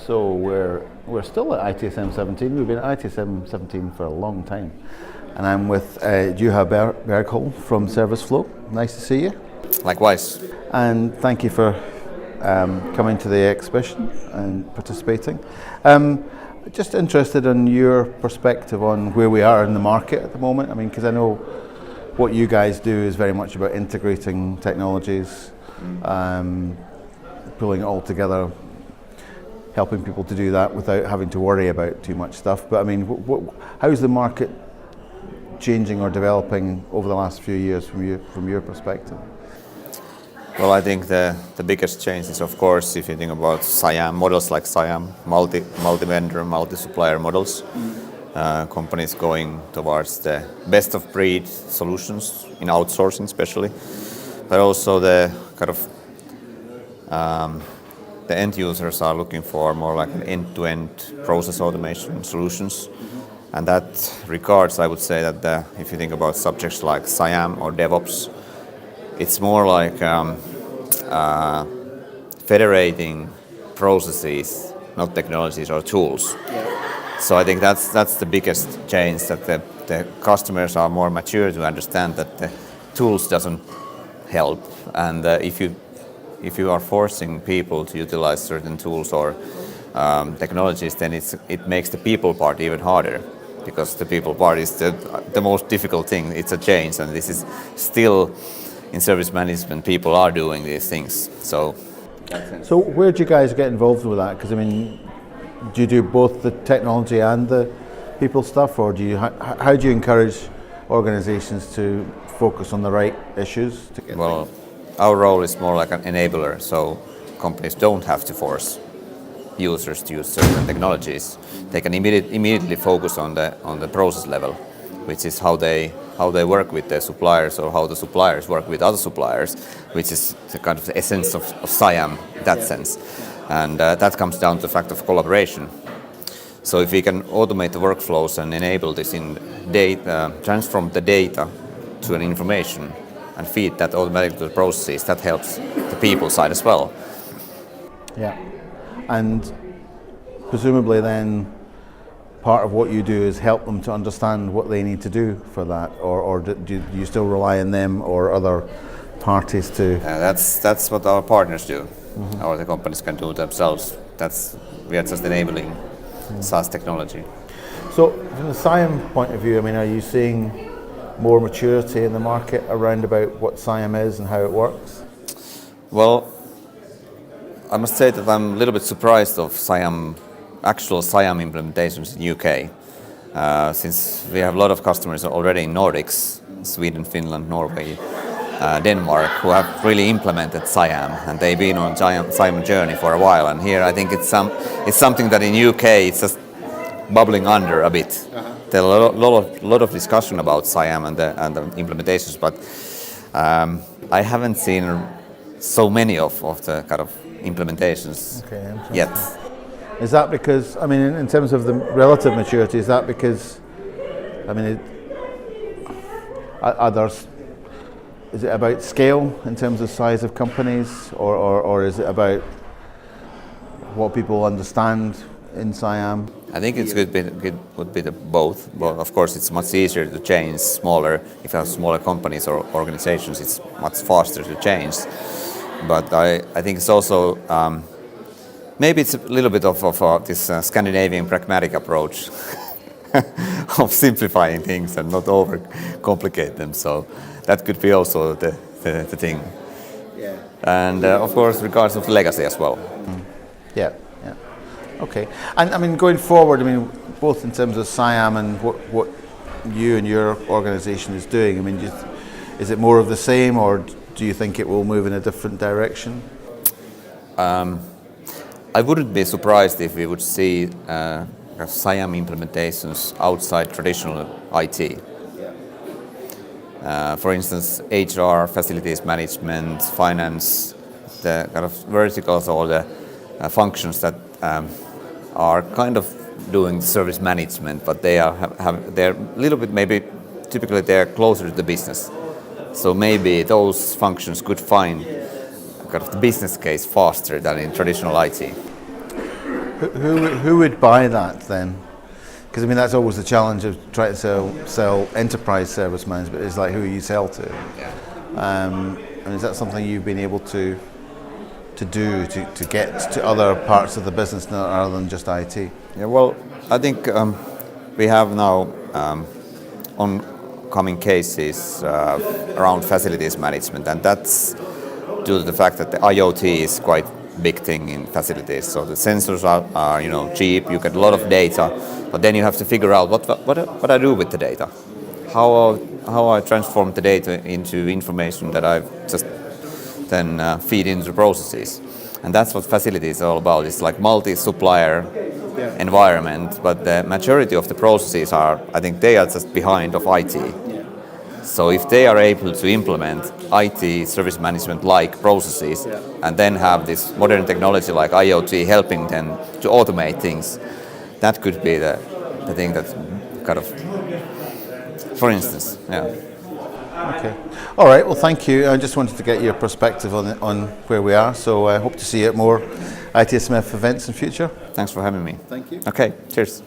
So we're still at ITSM17. We've been at ITSM17 for a long time, and I'm with Juha Bergha from Service Flow. Nice to see you. Likewise. And thank you for coming to the exhibition and participating. Just interested in your perspective on where we are in the market at the moment. I mean, because I know what you guys do is very much about integrating technologies, pulling it all together, helping people to do that without having to worry about too much stuff. But I mean, how is the market changing or developing over the last few years from your perspective? Well, I think the biggest change is, of course, if you think about SIAM, models like SIAM, multi-vendor, multi-supplier models, companies going towards the best of breed solutions in outsourcing especially, but also the kind of the end users are looking for more like an end-to-end process automation solutions. And that regards, I would say that if you think about subjects like SIAM or DevOps, it's more like federating processes, not technologies or tools. So I think that's the biggest change, that the customers are more mature to understand that the tools doesn't help, and if you are forcing people to utilize certain tools or technologies, then it makes the people part even harder, because the people part is the most difficult thing. It's a change, and this is still in service management, people are doing these things. So where do you guys get involved with that? Because I mean, do you do both the technology and the people stuff, or how do you encourage organizations to focus on the right issues to get things? Our role is more like an enabler, so companies don't have to force users to use certain technologies. They can immediately focus on the process level, which is how they work with their suppliers, or how the suppliers work with other suppliers, which is the kind of the essence of SIAM in that sense. And that comes down to the fact of collaboration. So if we can automate the workflows and enable this in data, transform the data to an information and feed that automatically to the processes, that helps the people side as well. Yeah, and presumably then part of what you do is help them to understand what they need to do for that, or do you still rely on them or other parties to? That's what our partners do, or the companies can do themselves. We are just enabling SaaS technology. So from the SIAM point of view, I mean, are you seeing more maturity in the market around about what SIAM is and how it works? Well, I must say that I'm a little bit surprised of actual SIAM implementations in UK, since we have a lot of customers already in Nordics, Sweden, Finland, Norway, Denmark, who have really implemented SIAM, and they've been on a SIAM journey for a while. And here I think it's something that in UK it's just bubbling under a bit. There's a lot of discussion about SIAM and the implementations, but I haven't seen so many of the kind of implementations yet. Is that because, I mean, in terms of the relative maturity, is that because, I mean, is it about scale in terms of size of companies, or is it about what people understand in SIAM? I think it would be both. Well, of course, it's much easier to change smaller. If you have smaller companies or organizations, it's much faster to change. But I think it's also maybe it's a little bit of this Scandinavian pragmatic approach of simplifying things and not overcomplicate them. So that could be also the thing. Yeah. And of course, regards of the legacy as well. Yeah. Okay. And I mean, going forward, I mean, both in terms of SIAM and what you and your organization is doing, I mean, is it more of the same, or do you think it will move in a different direction? I wouldn't be surprised if we would see SIAM implementations outside traditional IT. For instance, HR, facilities management, finance, the kind of verticals or the functions that are kind of doing service management, but they're a little bit, maybe typically they're closer to the business. So maybe those functions could find kind of the business case faster than in traditional IT. Who would buy that then? Because I mean that's always the challenge of trying to sell enterprise service management. Is like who you sell to. And is that something you've been able to do to get to other parts of the business other than just IT? Yeah, well, I think we have now oncoming cases around facilities management, and that's due to the fact that the IoT is quite big thing in facilities. So the sensors are cheap, you get a lot of data, but then you have to figure out what I do with the data. How I transform the data into information that I just then feed into the processes. And that's what facilities are all about. It's like multi-supplier environment, but the majority of the processes I think they are just behind of IT. So if they are able to implement IT service management like processes and then have this modern technology like IoT helping them to automate things, that could be the thing that kind of, for instance, Okay. All right. Well, thank you. I just wanted to get your perspective on where we are. So I hope to see you at more ITSMF events in future. Thanks for having me. Thank you. Okay. Cheers.